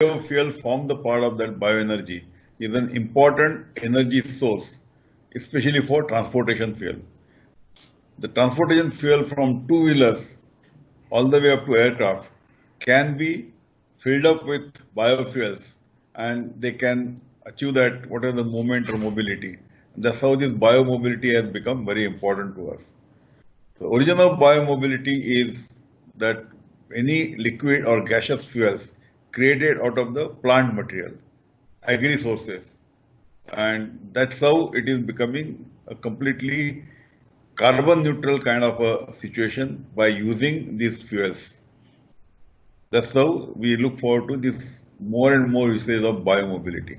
biofuel form the part of that bioenergy is an important energy source, especially for transportation fuel. The transportation fuel from two-wheelers all the way up to aircraft can be filled up with biofuels and they can achieve that whatever the movement or mobility. That's how this biomobility has become very important to us. The origin of biomobility is that any liquid or gaseous fuels created out of the plant material, agri sources, and that's how it is becoming a completely carbon neutral kind of a situation by using these fuels. That's how we look forward to this more and more usage of biomobility.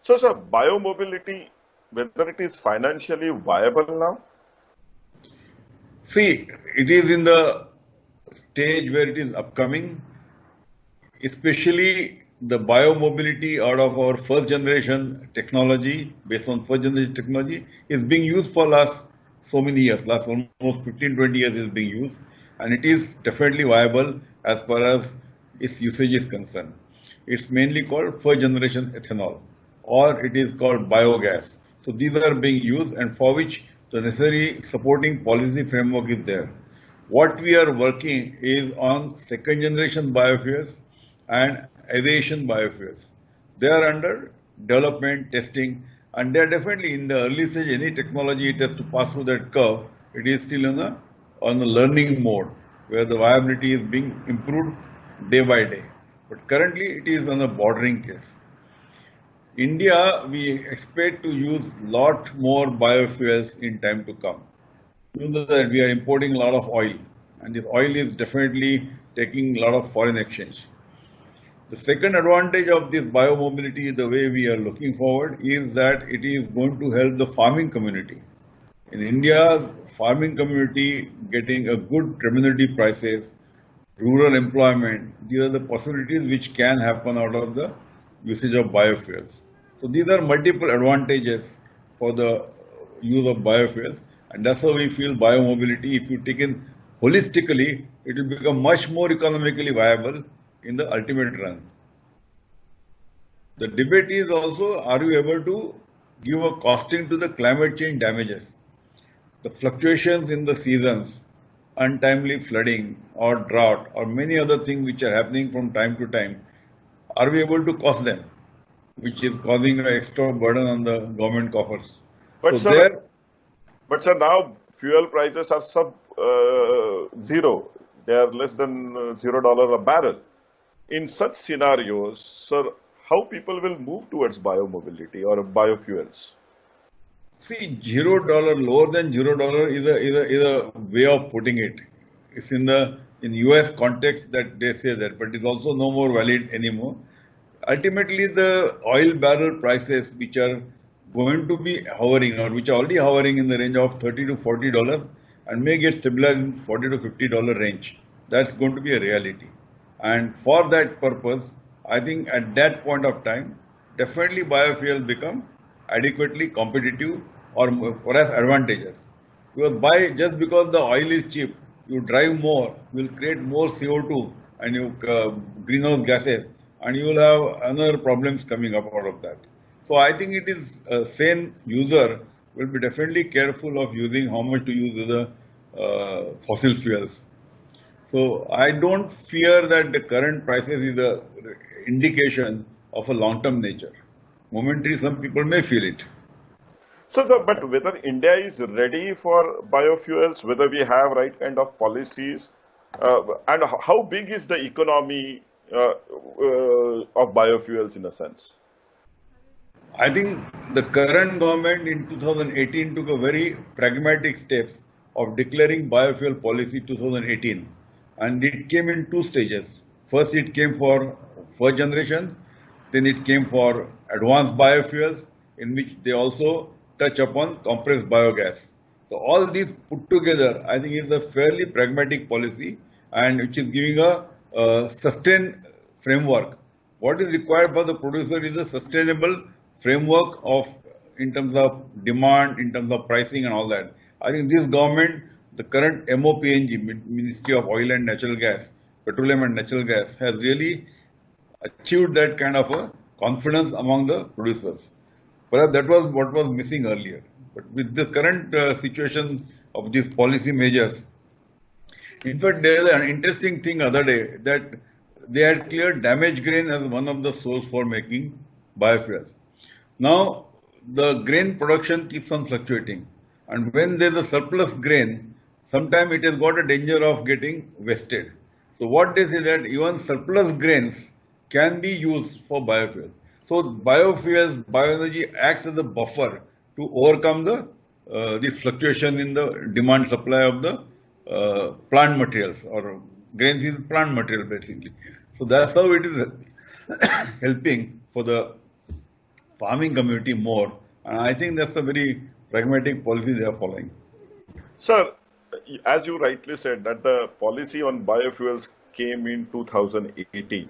So, sir, biomobility, whether it is financially viable now? See, it is in the stage where it is upcoming, especially the biomobility out of our first generation technology, based on first generation technology, is being used for last so many years, last almost 15, 20 years is being used, and it is definitely viable as far as its usage is concerned. It's mainly called first generation ethanol, or it is called biogas. So these are being used and for which the necessary supporting policy framework is there. What we are working is on second generation biofuels and aviation biofuels. They are under development, testing, and they are definitely in the early stage. Any technology it has to pass through that curve. It is still on a learning mode where the viability is being improved day by day. But currently it is on a bordering case. India, we expect to use lot more biofuels in time to come. You know that we are importing a lot of oil, and this oil is definitely taking a lot of foreign exchange. The second advantage of this biomobility, the way we are looking forward, is that it is going to help the farming community. In India's farming community getting a good remunerative prices, rural employment, these are the possibilities which can happen out of the usage of biofuels. So these are multiple advantages for the use of biofuels, and that's how we feel biomobility, if you take it holistically, it will become much more economically viable in the ultimate run. The debate is also, are you able to give a costing to the climate change damages? The fluctuations in the seasons, untimely flooding or drought or many other things which are happening from time to time, are we able to cost them, which is causing an extra burden on the government coffers? But, So sir, there, now fuel prices are sub zero. They are less than $0 a barrel. In such scenarios, sir, how people will move towards biomobility or biofuels? see, $0, lower than $0 is a way of putting it. It's in US context that they say that, but it's also no more valid anymore. Ultimately, the oil barrel prices, which are going to be hovering or which are already hovering in the range of $30 to $40 and may get stabilized in $40 to $50 range, that's going to be a reality. And for that purpose, I think at that point of time, definitely biofuels become adequately competitive or perhaps advantageous. Just because the oil is cheap, you drive more, you will create more CO2 and greenhouse gases, and you will have other problems coming up out of that. So I think it is a sane user will be definitely careful of using how much to use the fossil fuels. So I don't fear that the current prices is a indication of a long-term nature. Momentary, some people may feel it. So, sir, but whether India is ready for biofuels, whether we have right kind of policies, and how big is the economy of biofuels in a sense? I think the current government in 2018 took a very pragmatic steps of declaring biofuel policy 2018, and it came in two stages. First, it came for first generation, then it came for advanced biofuels, in which they also touch upon compressed biogas. So all these put together, I think, is a fairly pragmatic policy, and which is giving a sustained framework. What is required for the producer is a sustainable framework of in terms of demand, in terms of pricing and all that. I think this government, the current MOPNG, Ministry of Oil and Natural Gas, Petroleum and Natural Gas, has really achieved that kind of a confidence among the producers. Perhaps that was what was missing earlier. But with the current situation of these policy measures, in fact, there is an interesting thing other day that they had cleared damaged grain as one of the source for making biofuels. Now, the grain production keeps on fluctuating. And when there is a surplus grain, sometimes it has got a danger of getting wasted. So what they say that even surplus grains can be used for biofuel. So biofuels, bioenergy acts as a buffer to overcome the this fluctuation in the demand supply of the plant materials, or grains is plant material basically. So that's how it is helping for the farming community more. And I think that's a very pragmatic policy they are following. Sir, as you rightly said, that the policy on biofuels came in 2018,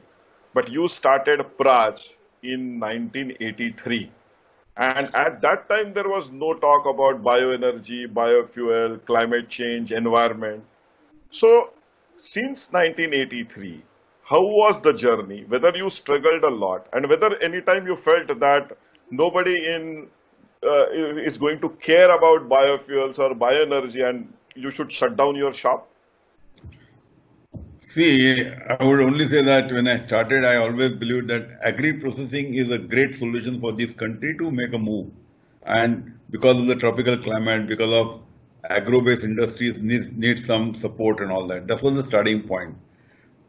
but you started Praj in 1983. And at that time, there was no talk about bioenergy, biofuel, climate change, environment. So, since 1983, how was the journey? Whether you struggled a lot, and whether any time you felt that nobody is going to care about biofuels or bioenergy, and you should shut down your shop? See, I would only say that when I started, I always believed that agri-processing is a great solution for this country to make a move. And because of the tropical climate, because of agro-based industries need some support and all that. That was the starting point.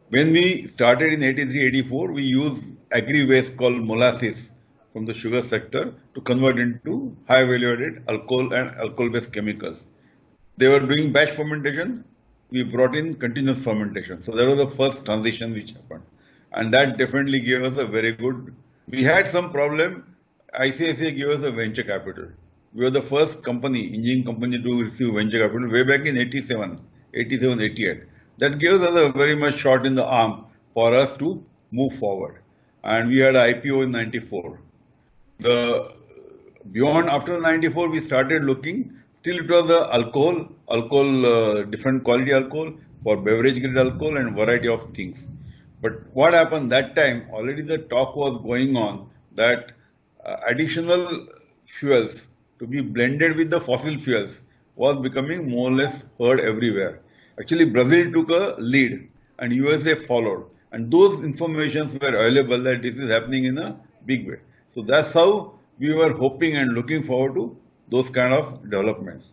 When we started in 83, 84, we used agri-waste called molasses from the sugar sector to convert into high value-added alcohol and alcohol-based chemicals. They were doing batch fermentation. We brought in continuous fermentation. So that was the first transition which happened. And that definitely gave us a very good, we had some problem. ICICI gave us a venture capital. We were the first company, engineering company, to receive venture capital way back in 87, 88. That gives us a very much shot in the arm for us to move forward. And we had an IPO in 94. Beyond after 94, we started looking. Still, it was the alcohol, different quality alcohol for beverage grade alcohol and variety of things. But what happened that time? Already the talk was going on that additional fuels to be blended with the fossil fuels was becoming more or less heard everywhere. Actually, Brazil took a lead and USA followed. And those informations were available that this is happening in a big way. So that's how we were hoping and looking forward to those kind of developments.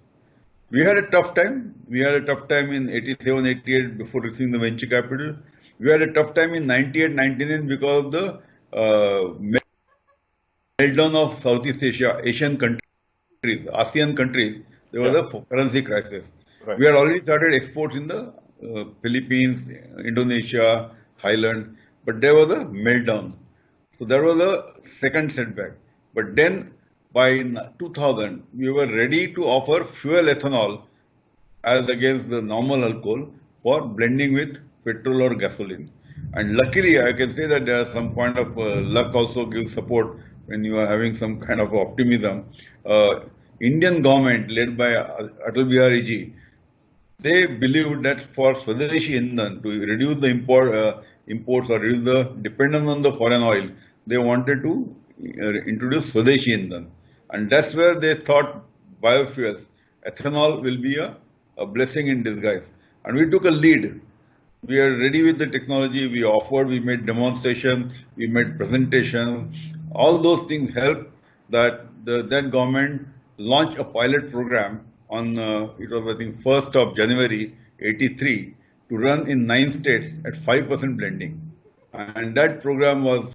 We had a tough time. We had a tough time in 87, 88 before receiving the venture capital. We had a tough time in 98, 99 because of the meltdown of Southeast Asia, Asian countries, ASEAN countries. There was a currency crisis. Right. We had already started exports in the Philippines, Indonesia, Thailand, but there was a meltdown. So that was a second setback. But then by 2000, we were ready to offer fuel ethanol as against the normal alcohol for blending with petrol or gasoline. And luckily, I can say that there is some kind of luck also gives support when you are having some kind of optimism. Indian government led by Atal Bihari ji, they believed that for Swadeshi Indhan to reduce the imports or reduce the dependence on the foreign oil, they wanted to introduce Swadeshi Indhan. And that's where they thought biofuels, ethanol will be a blessing in disguise. And we took a lead. We are ready with the technology. We offered, we made demonstrations, we made presentations. All those things helped that that government launch a pilot program on, it was I think 1st of January 83 to run in 9 states at 5% blending. And that program was